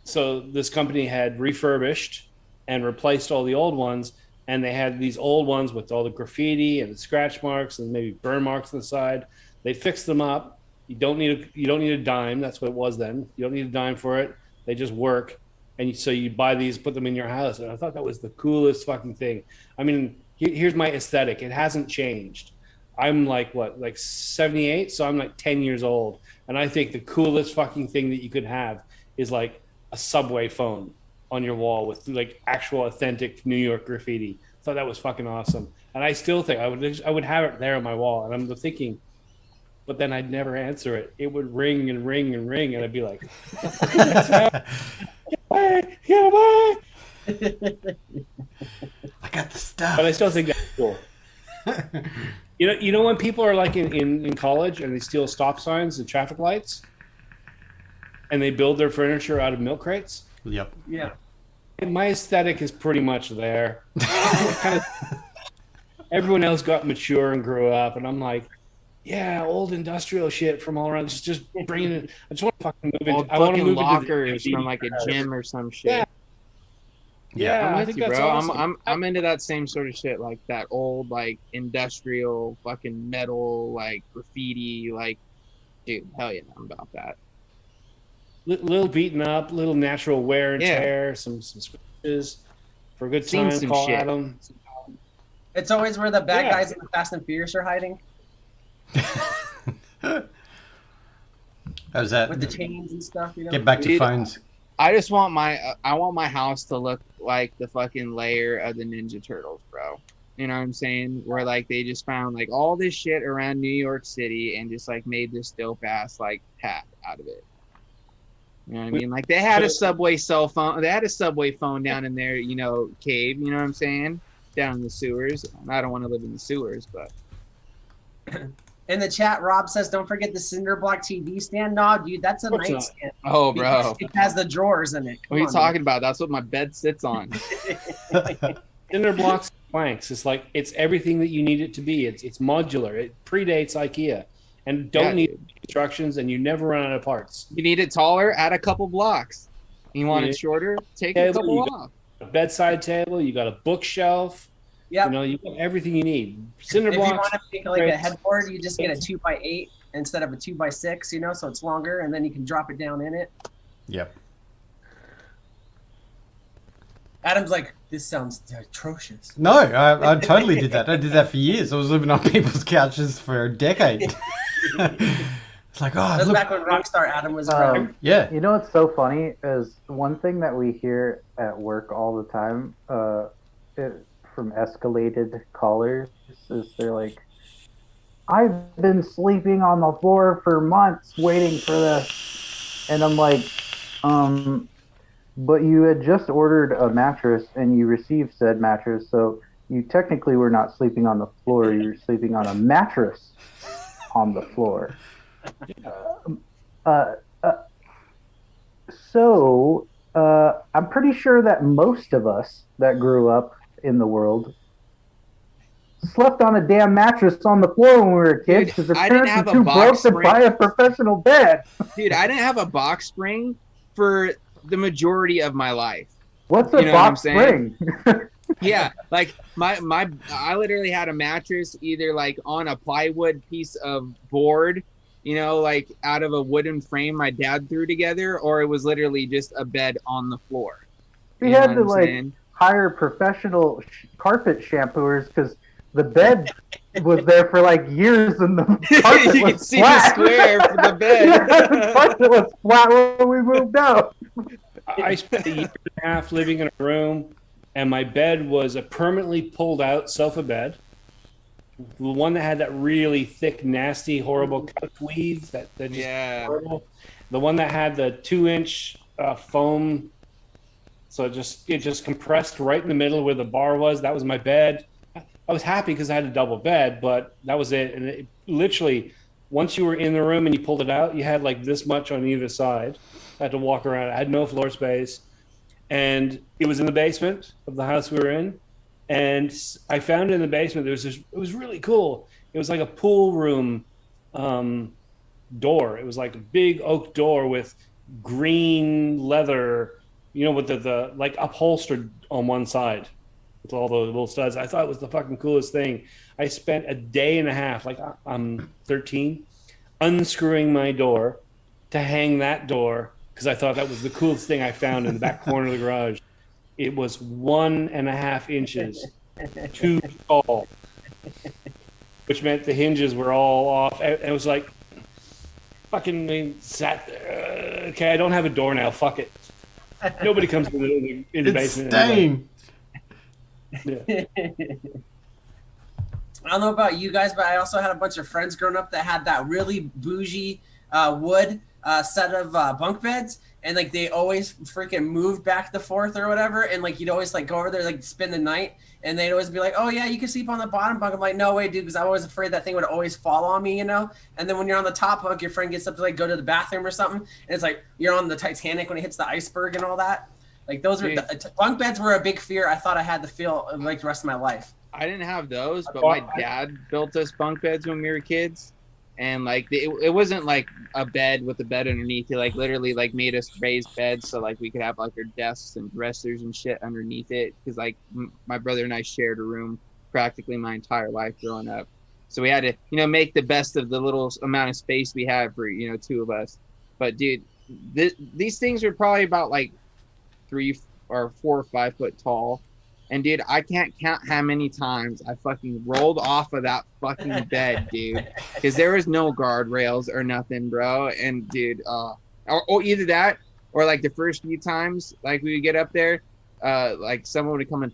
So this company had refurbished and replaced all the old ones, and they had these old ones with all the graffiti and the scratch marks and maybe burn marks on the side. They fixed them up. You don't need a dime. That's what it was then. You don't need a dime for it. They just work. And so you buy these, put them in your house. And I thought that was the coolest fucking thing. I mean, here's my aesthetic. It hasn't changed. I'm like 78, so I'm like 10 years old. And I think the coolest fucking thing that you could have is like a subway phone on your wall with like actual authentic New York graffiti. I thought that was fucking awesome. And I still think I would have it there on my wall. And I'm thinking, but then I'd never answer it. It would ring and ring and ring, and I'd be like, "Get away! Get away!" I got the stuff. But I still think that's cool. You know when people are like in college and they steal stop signs and traffic lights, and they build their furniture out of milk crates? Yep. Yeah. And my aesthetic is pretty much there. Everyone else got mature and grew up, and I'm like, yeah, old industrial shit from all around. Just bring it. I just want to fucking move Old it. I want to fucking move lockers it from like a gym or some shit. Yeah, I'm I with think you, that's bro. awesome. I'm into that same sort of shit, like that old like industrial fucking metal like graffiti, like dude, hell yeah, I'm about that. Little beaten up, little natural wear and Yeah. tear, some scratches for a good Seen time. some Call shit. at them. It's always where the bad Yeah. guys in the Fast and Furious are hiding How's that? with the chains and stuff. Get back to Dude, phones. I just want my house to look like the fucking layer of the Ninja Turtles, bro. You know what I'm saying? Where like they just found like all this shit around New York City and just like made this dope ass like hat out of it. You know what I mean? Like they had a subway cell phone. They had a subway phone down in their, cave. You know what I'm saying? Down in the sewers. I don't want to live in the sewers, but In the chat, Rob says, "Don't forget the cinder block TV stand." No, dude, that's a What's that? nightstand. oh, Because bro, it has the drawers in it. what are you talking about? That's what my bed sits on. Cinder blocks, planks. It's like it's everything that you need it to be. It's modular. It predates IKEA. and don't Yeah, need dude. instructions, and you never run out of parts. You need it taller, add a couple blocks. You want Yeah. it shorter, take Yeah, a couple you off. A bedside table, you got a bookshelf. Yep. You know, you got everything you need. Cinder If you blocks. want to make like a crates. headboard, you just get a 2x8 instead of a 2x6, you know, so it's longer, and then you can drop it down in it. Yep. Adam's like, this sounds atrocious. No, I totally did that. I did that for years. I was living on people's couches for a decade. It's like, oh, That's look. back when Rockstar Adam was around. Yeah. You know what's so funny is one thing that we hear at work all the time from escalated callers is they're like, I've been sleeping on the floor for months waiting for this. And I'm like, but you had just ordered a mattress and you received said mattress, so you technically were not sleeping on the floor, you were sleeping on a mattress on the floor. So I'm pretty sure that most of us that grew up in the world slept on a damn mattress on the floor when we were kids because the I didn't parents have were a too broke box to spring. buy a professional bed. Dude, I didn't have a box spring for the majority of my life. What's a You know what I'm box saying? spring? Yeah, like I literally had a mattress either like on a plywood piece of board, you know, like out of a wooden frame my dad threw together, or it was literally just a bed on the floor. We You know had what to I'm like saying? hire professional carpet shampooers because the bed was there for like years and the carpet You was can see flat. the square for the bed. Yeah, the carpet was flat when we moved out. I spent a year and a half living in a room, and my bed was a permanently pulled out sofa bed. The one that had that really thick, nasty, horrible couch weave that just Yeah. horrible. The one that had the 2-inch foam, so it just compressed right in the middle where the bar was. That was my bed. I was happy because I had a double bed, but that was it. And it literally, once you were in the room and you pulled it out, you had like this much on either side. I had to walk around. I had no floor space. And it was in the basement of the house we were in. And I found it in the basement. It was really cool. It was like a pool room door. It was like a big oak door with green leather, you know, with the like upholstered on one side with all those little studs. I thought it was the fucking coolest thing. I spent a day and a half, like I'm 13, unscrewing my door to hang that door because I thought that was the coolest thing I found in the back corner of the garage. It was 1.5 inches too tall, which meant the hinges were all off. And it was like, fucking sat there. Okay, I don't have a door now. Fuck it. Nobody comes in the It's basement. staying. Yeah. I don't know about you guys, but I also had a bunch of friends growing up that had that really bougie wood set of bunk beds, and like they always freaking moved back and forth or whatever, and like you'd always like go over there like spend the night, and they'd always be like, oh yeah, you can sleep on the bottom bunk. I'm like, no way, dude, because I was afraid that thing would always fall on me, you know. And then when you're on the top bunk, your friend gets up to like go to the bathroom or something, and it's like you're on the Titanic when it hits the iceberg and all that. Like those were bunk beds were a big fear. I thought I had to feel like the rest of my life. I didn't have those, but my dad built us bunk beds when we were kids, and like it wasn't like a bed with a bed underneath. He like literally like made us raised beds so like we could have like our desks and dressers and shit underneath it, because like my brother and I shared a room practically my entire life growing up, so we had to, you know, make the best of the little amount of space we had for, you know, two of us. But dude, these things are probably about like 3 or 4 or 5 foot tall. And dude, I can't count how many times I fucking rolled off of that fucking bed, dude, because there was no guardrails or nothing, bro. And dude, or either that, or like the first few times, like we would get up there, like someone would come and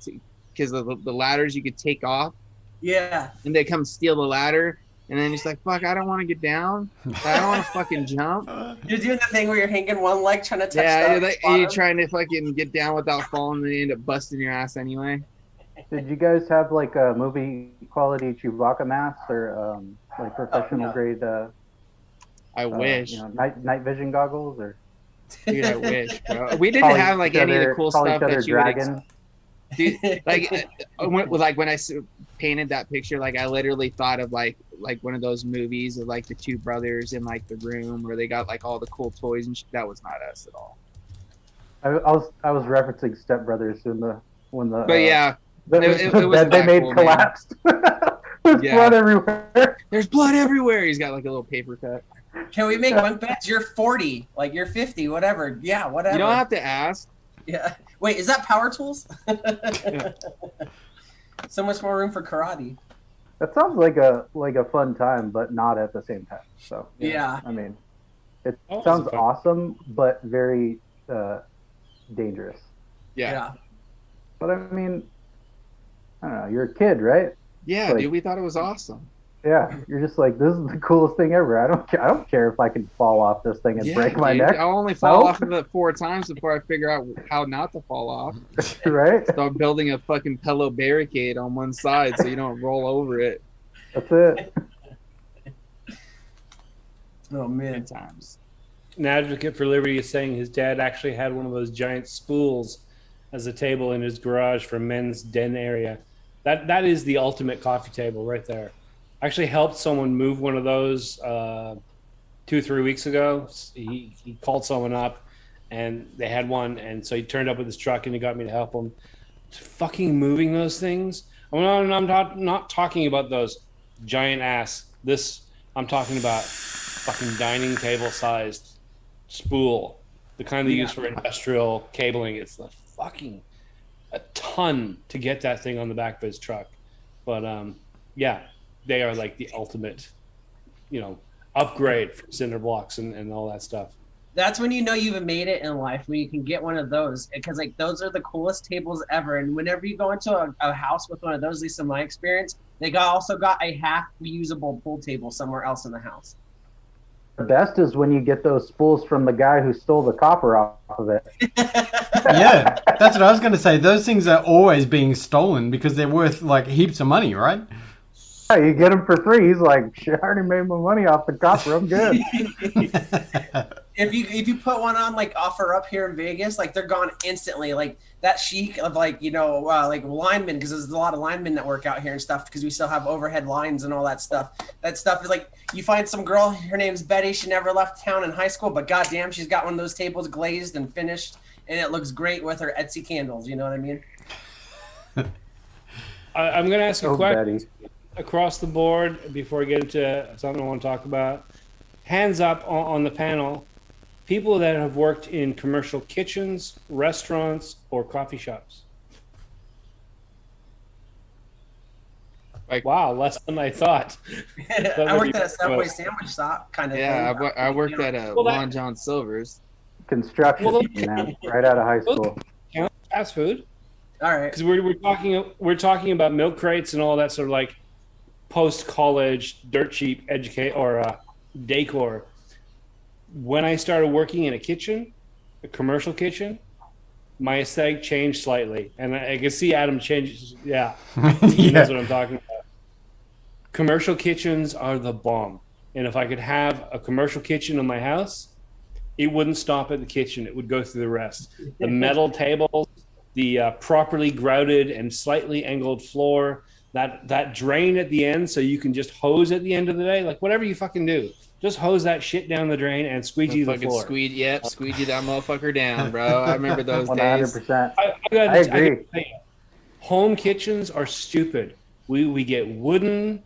because the ladders you could take off, Yeah. and they come steal the ladder, and then it's like, fuck, I don't want to get down, I don't want to fucking jump. You're doing the thing where you're hanging one leg trying to touch Yeah, the you're bottom. trying to fucking get down without falling, and you end up busting your ass anyway. Did you guys have like a movie quality Chewbacca mask or like professional grade I wish. you know, night vision goggles or Dude, I wish, bro. We didn't call have like each any of other- the cool call each stuff other that you would dragon? dude, like when I painted that picture, like I literally thought of like like one of those movies of like the two brothers in like the room where they got like all the cool toys and that was not us at all. I was referencing Step Brothers in the when the But yeah, the, it the was bed they made cool, man. collapsed. There's Yeah. blood everywhere. There's blood everywhere. He's got like a little paper cut. Can we make bunk beds? You're 40, like you're 50, whatever. Yeah, whatever. You don't have to ask. Yeah. Wait, is that power tools? Yeah. So much more room for karate. That sounds like a fun time, but not at the same time. So Yeah. I mean, it Oh, sounds it's fun. awesome, but very dangerous. Yeah. But I mean, I don't know. You're a kid, right? Yeah, Like- dude, we thought it was awesome. Yeah. You're just like, this is the coolest thing ever. I don't care if I can fall off this thing and Yeah, break my dude. neck, I'll only fall No. off of it 4 times before I figure out how not to fall off. right? So I'm building a fucking pillow barricade on one side so you don't roll over it That's it. Oh 10 man. times. An advocate for liberty is saying his dad actually had one of those giant spools as a table in his garage for men's den area. That is the ultimate coffee table right there. I actually helped someone move one of those 2-3 weeks ago. He called someone up and they had one, and so he turned up with his truck and he got me to help him. Fucking moving those things. I'm not talking about those giant ass. I'm talking about fucking dining table sized spool, the kind they use for industrial cabling. It's the fucking a ton to get that thing on the back of his truck. But yeah, they are like the ultimate, upgrade for cinder blocks and all that stuff. That's when you know you've made it in life, when you can get one of those, because like those are the coolest tables ever. And whenever you go into a house with one of those, at least in my experience, they also got a half reusable pool table somewhere else in the house. The best is when you get those spools from the guy who stole the copper off of it. Yeah, that's what I was going to say. Those things are always being stolen because they're worth like heaps of money, right? Yeah, you get them for free. He's like, shit, I already made my money off the copper. I'm good. If you put one on like offer up here in Vegas, like they're gone instantly. Like that chic of like like linemen, because there's a lot of linemen that work out here and stuff, because we still have overhead lines and all that stuff. That stuff is like, you find some girl, her name's Betty, she never left town in high school, but goddamn, she's got one of those tables glazed and finished, and it looks great with her Etsy candles. You know what I mean? I'm going to ask a Oh, question Betty. across the board before I get into something I want to talk about. Hands up on the panel. People that have worked in commercial kitchens, restaurants, or coffee shops. Like- Wow, less than I thought. I worked at a Subway sandwich shop kind of Yeah, thing. I worked at Well, that- Long John Silver's. Construction, Well, man. Right out of high school. Fast food. All right. Because we're talking about milk crates and all that sort of like post college dirt cheap educate or decor. When I started working in a kitchen, a commercial kitchen, my aesthetic changed slightly, and I can see Adam changes. Yeah, he knows what I'm talking about. Commercial kitchens are the bomb, and if I could have a commercial kitchen in my house, it wouldn't stop at the kitchen; it would go through the rest. The metal tables, the properly grouted and slightly angled floor, that drain at the end, so you can just hose at the end of the day, like whatever you fucking do. Just hose that shit down the drain and squeegee the Fucking floor. squeegee that motherfucker down, bro. I remember those days. 100%. I agree. gotta tell you, home kitchens are stupid. We get wooden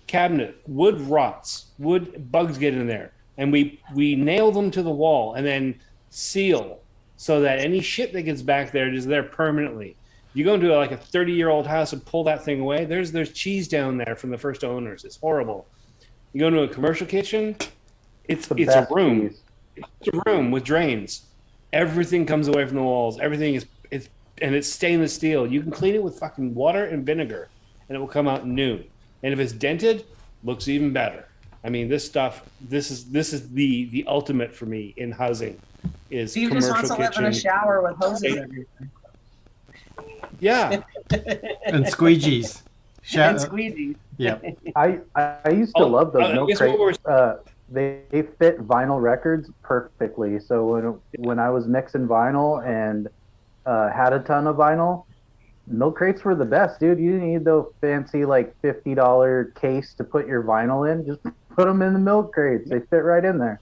cabinet, wood rots, wood bugs get in there, and we nail them to the wall and then seal so that any shit that gets back there is there permanently. You go into like a 30-year-old house and pull that thing away, there's cheese down there from the first owners. It's horrible. You go into a commercial kitchen, it's The a best room. cheese. It's a room with drains. Everything comes away from the walls. Everything is it's stainless steel. You can clean it with fucking water and vinegar, and it will come out new. And if it's dented, looks even better. I mean, this stuff. This is the ultimate for me in housing. Is Steve just commercial wants to live in a kitchen. shower with hoses everywhere. Yeah, And squeegees. And squeegee. Yeah. I used to love those I milk guess what crates. They fit vinyl records perfectly. So when I was mixing vinyl and had a ton of vinyl, Milk crates were the best, dude. You didn't need the fancy like $50 case to put your vinyl in. Just put them in the milk crates. They fit right in there.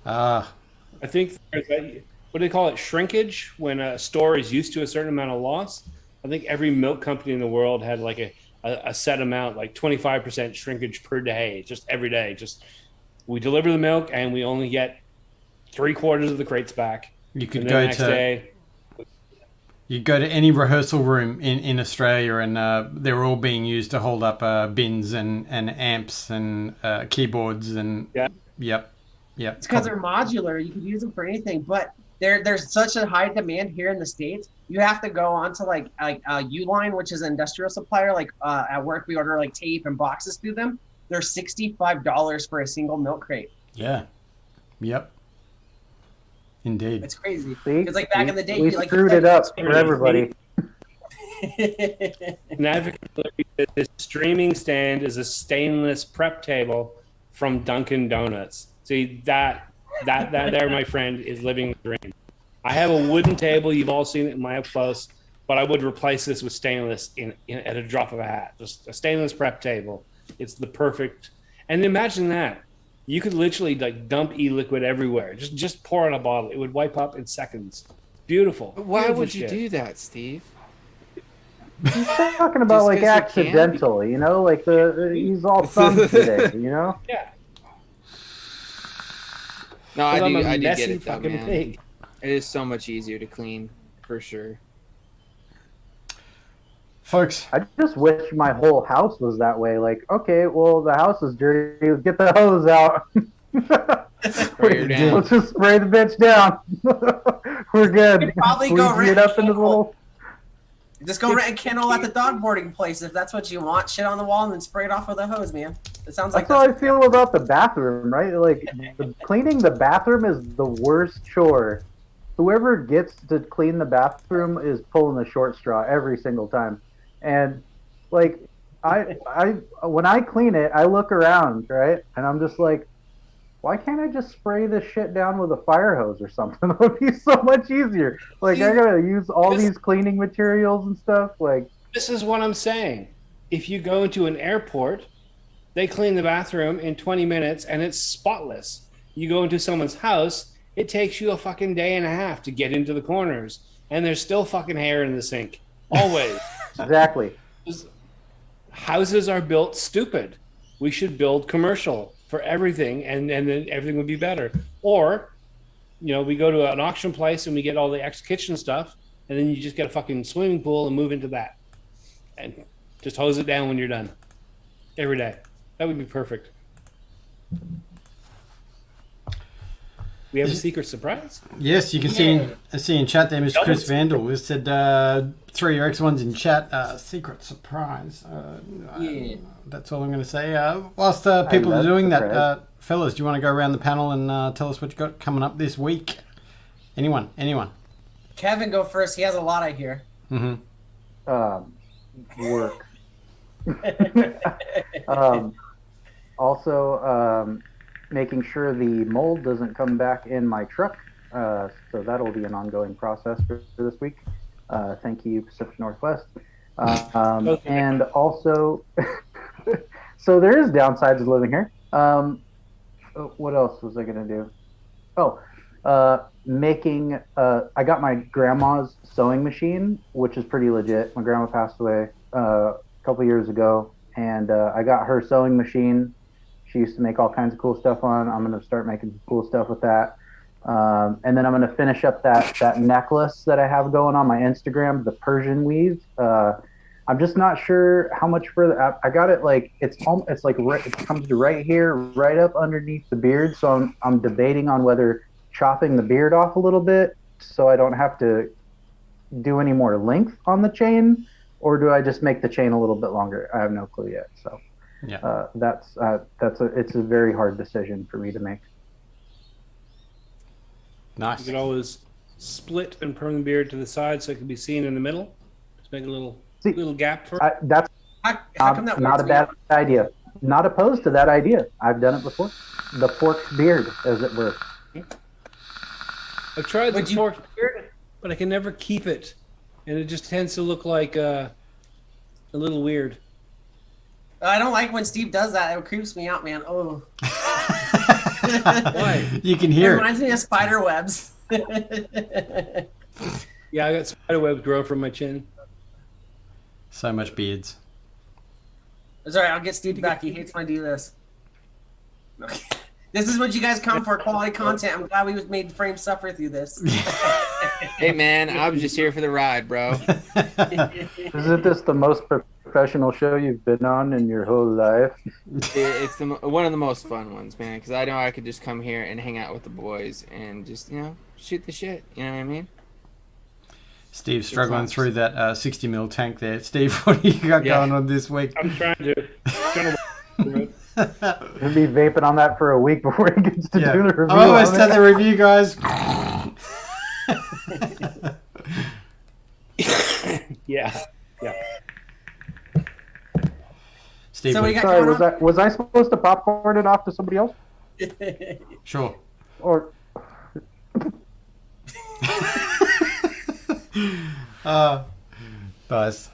Ah, I think there's what do they call it? Shrinkage. When a store is used to a certain amount of loss, I think every milk company in the world had like a set amount, like 25% shrinkage per day, just every day. Just we deliver the milk and we only get 3/4 of the crates back. you could And go the next to day, you go to any rehearsal room in Australia, and they're all being used to hold up bins and amps and keyboards and Yeah. Yep. It's because they're modular. You can use them for anything, but there's such a high demand here in the States. You have to go onto like Uline, which is an industrial supplier. Like at work, we order like tape and boxes through them. They're $65 for a single milk crate. Yeah. Yep. Indeed. It's crazy. See? Because like back in the day, we you, like, screwed it up for everybody. this streaming stand is a stainless prep table from Dunkin' Donuts. See that there, my friend, is living the dream. I have a wooden table. You've all seen it in my up close, but I would replace this with stainless at a drop of a hat. Just a stainless prep table. It's the perfect. And imagine that you could literally like dump e-liquid everywhere. Just pour in a bottle. It would wipe up in seconds. Beautiful. Why Beautiful would you shit. do that, Steve? He's talking about Just like 'cause you can? accidental, you know, like he's all thumbs today, you know. Yeah. No, I I'm do. a I do get messy it though, fucking man. pig. It is so much easier to clean, for sure. Folks, I just wish my whole house was that way. Like, okay, well, the house is dirty. Get the hose out. Spray her down. Let's just spray the bitch down. We're good. You could probably go Squeegee it rent up into the little. Just go rent a kennel at the dog boarding place if that's what you want. Shit on the wall and then spray it off with a hose, man. It sounds like That's how I feel about the bathroom, right? Like, cleaning the bathroom is the worst chore. Whoever gets to clean the bathroom is pulling the short straw every single time. And like, I when I clean it, I look around, right, and I'm just like, why can't I just spray this shit down with a fire hose or something? It would be so much easier. Like, I gotta use all these cleaning materials and stuff. Like, This is what I'm saying. If you go into an airport, they clean the bathroom in 20 minutes and it's spotless. You go into someone's house, it takes you a fucking day and a half to get into the corners, and there's still fucking hair in the sink. Always. exactly. Houses are built stupid. We should build commercial for everything, and then everything would be better. Or, you know, we go to an auction place and we get all the kitchen stuff, and then you just get a fucking swimming pool and move into that. And just hose it down when you're done. Every day. That would be perfect. We have a secret surprise? yes, you can see in chat there, Mr. Chris Vandal has said, throw your X1s in chat, secret surprise. Yeah. That's all I'm going to say. Whilst people are love doing that, surprise. fellas, do you want to go around the panel and tell us what you got coming up this week? Anyone? Kevin, go first. He has a lot, I hear. Work. Also, making sure the mold doesn't come back in my truck. So that'll be an ongoing process for this week. Thank you, Pacific Northwest. And also, so there is downsides of living here. What else was I going to do? Making, I got my grandma's sewing machine, which is pretty legit. My grandma passed away a couple years ago, and I got her sewing machine. She used to make all kinds of cool stuff on. I'm going to start making some cool stuff with that. And then I'm going to finish up that necklace that I have going on my Instagram, the Persian weave. I'm just not sure how much further. I got it like it's like it comes to right here, right up underneath the beard. So I'm debating on whether chopping the beard off a little bit so I don't have to do any more length on the chain, or do I just make the chain a little bit longer? I have no clue yet. So Yeah. it's a very hard decision for me to make. Nice. You could always split and perm the beard to the side so it can be seen in the middle. Just make a little gap for it. That's How come that not a works, bad idea. Not opposed to that idea. I've done it before. The forked beard, as it were. I've tried the Would you- forked beard. but I can never keep it, and it just tends to look like a little weird. I don't like when Steve does that. It creeps me out, man. Oh. Why? You can It hear it. reminds me of spider webs. Yeah, I got spider webs growing from my chin. So much beards. It's all right. I'll get Steve back. He hates when I do this. Okay. This is what you guys come for, quality content. I'm glad we made Frame suffer through this. Hey man, I was just here for the ride, bro. Isn't this the most professional show you've been on in your whole life? It's one of the most fun ones, man, because I know I could just come here and hang out with the boys and just, shoot the shit. You know what I mean? Steve's struggling through that 60 mil tank there. Steve, what do you got going on this week? I'm trying to He'll be vaping on that for a week before he gets to do the review. I almost done the review, guys. Yeah. Steve, So we got Sorry, going on? was I supposed to popcorn it off to somebody else? sure. Or Buzz.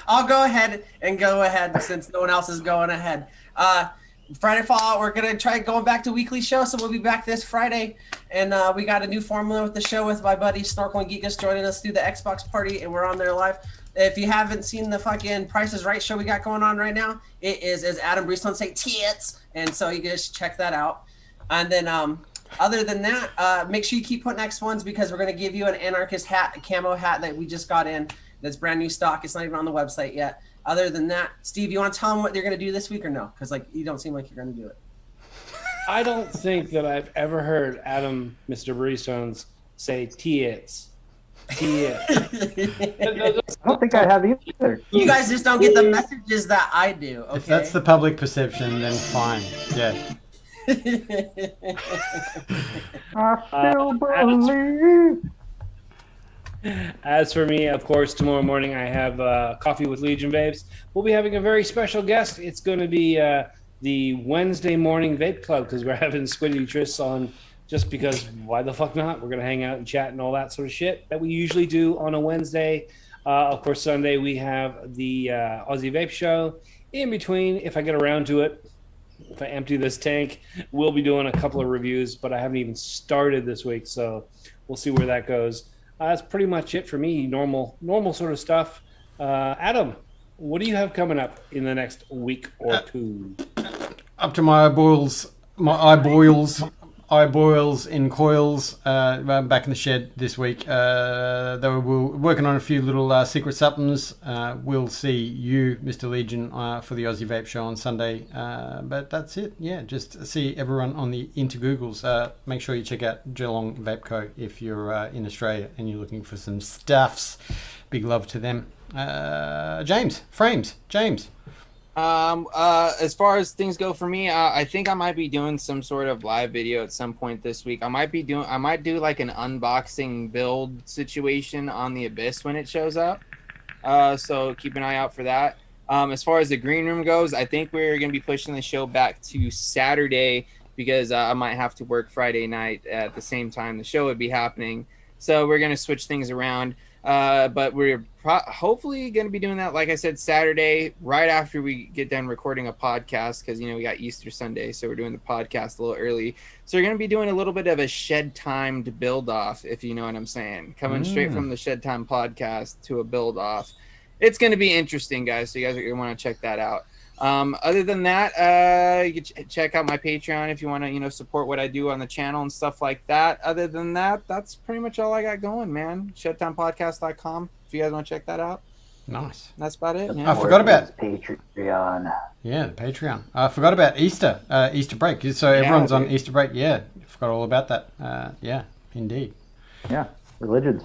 I'll go ahead since no one else is going ahead. Friday Fallout, we're going to try going back to weekly show, so we'll be back this Friday. And we got a new formula with the show with my buddy Snorkel and Geekus joining us through the Xbox party, and we're on there live. If you haven't seen the fucking Price is Right show we got going on right now, it is, as Adam Breestone say, tits. And so you guys check that out. And then other than that, make sure you keep putting X1s because we're going to give you an Anarchist hat, a camo hat that we just got in. That's brand new stock. It's not even on the website yet. Other than that, Steve, you want to tell them what you're going to do this week or no? Because you don't seem like you're going to do it. I don't think that I've ever heard Adam, Mr. Breestones, say tits. Tits. I don't think I have either. You guys just don't get the messages that I do. Okay. If that's the public perception, then fine. Yeah. I still believe. As for me, of course, tomorrow morning I have Coffee with Legion Vapes. We'll be having a very special guest. It's going to be the Wednesday morning vape club because we're having Squiddy Tris on just because why the fuck not? We're going to hang out and chat and all that sort of shit that we usually do on a Wednesday. Of course, Sunday we have the Aussie Vape Show. In between, if I get around to it, if I empty this tank, we'll be doing a couple of reviews, but I haven't even started this week, so we'll see where that goes. That's pretty much it for me. Normal sort of stuff. Adam, what do you have coming up in the next week or two? Up to my eyeballs in coils. Back in the shed this week. They were working on a few little secret supplements. We'll see you, Mr. Legion, for the Aussie Vape Show on Sunday. But that's it. Yeah, just see everyone on the Googles. Make sure you check out Geelong Vape Co. if you're in Australia and you're looking for some stuffs. Big love to them. James. As far as things go for me, I think I might be doing some sort of live video at some point this week. I might do like an unboxing build situation on the Abyss when it shows up. So keep an eye out for that. As far as the green room goes, I think we're going to be pushing the show back to Saturday because I might have to work Friday night at the same time the show would be happening. So we're going to switch things around. But we're hopefully going to be doing that, like I said, Saturday, right after we get done recording a podcast, because, we got Easter Sunday, so we're doing the podcast a little early. So we're going to be doing a little bit of a shed time to build off, if you know what I'm saying. Coming straight from the Shed Time podcast to a build off. It's going to be interesting, guys, so you guys are going to want to check that out. Other than that, you can check out my Patreon if you want to, support what I do on the channel and stuff like that. Other than that, that's pretty much all I got going, man. ShedTimePodcast.com if you guys want to check that out. Nice. That's about it. I forgot about Patreon. Yeah, the Patreon. I forgot about Easter break. So everyone's on Easter break. Yeah, forgot all about that. Yeah, indeed. Yeah, religions.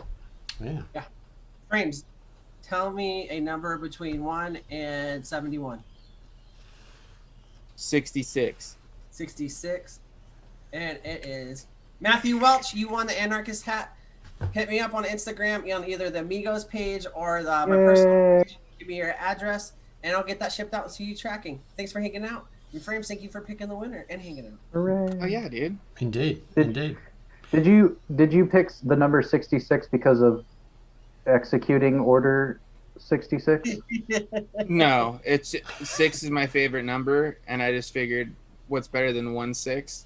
Yeah. Frames, tell me a number between 1 and 71. 66. 66. And it is Matthew Welch. You won the Anarchist hat. Hit me up on Instagram on either the Amigos page or my personal page. Give me your address, and I'll get that shipped out to you tracking. Thanks for hanging out. And Frames, thank you for picking the winner and hanging out. Hooray. Oh, yeah, dude. Indeed. Did you pick the number 66 because of executing order 66? No, it's 6 is my favorite number, and I just figured what's better than 1 6?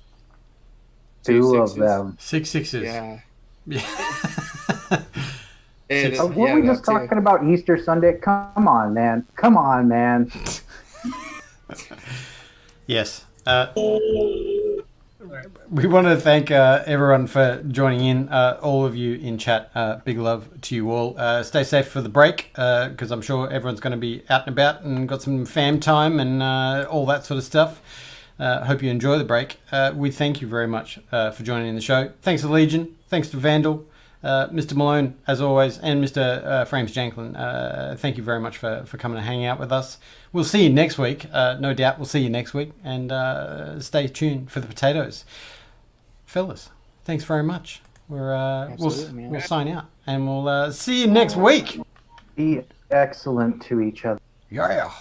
Two of sixes. them. 6 sixes. Yeah. Yeah. Were we just talking about Easter Sunday? Come on, man. Come on, man. Yes. We want to thank everyone for joining in. All of you in chat, big love to you all. Stay safe for the break, because I'm sure everyone's going to be out and about and got some fam time and all that sort of stuff. Hope you enjoy the break. We thank you very much for joining in the show. Thanks to Legion. Thanks to Vandal. Mr. Malone, as always, and Mr. Frames Janklin, thank you very much for coming and hanging out with us. We'll see you next week. No doubt we'll see you next week. And stay tuned for the potatoes. Fellas, thanks very much. We'll sign out. And we'll see you next week. Be excellent to each other. Yeah.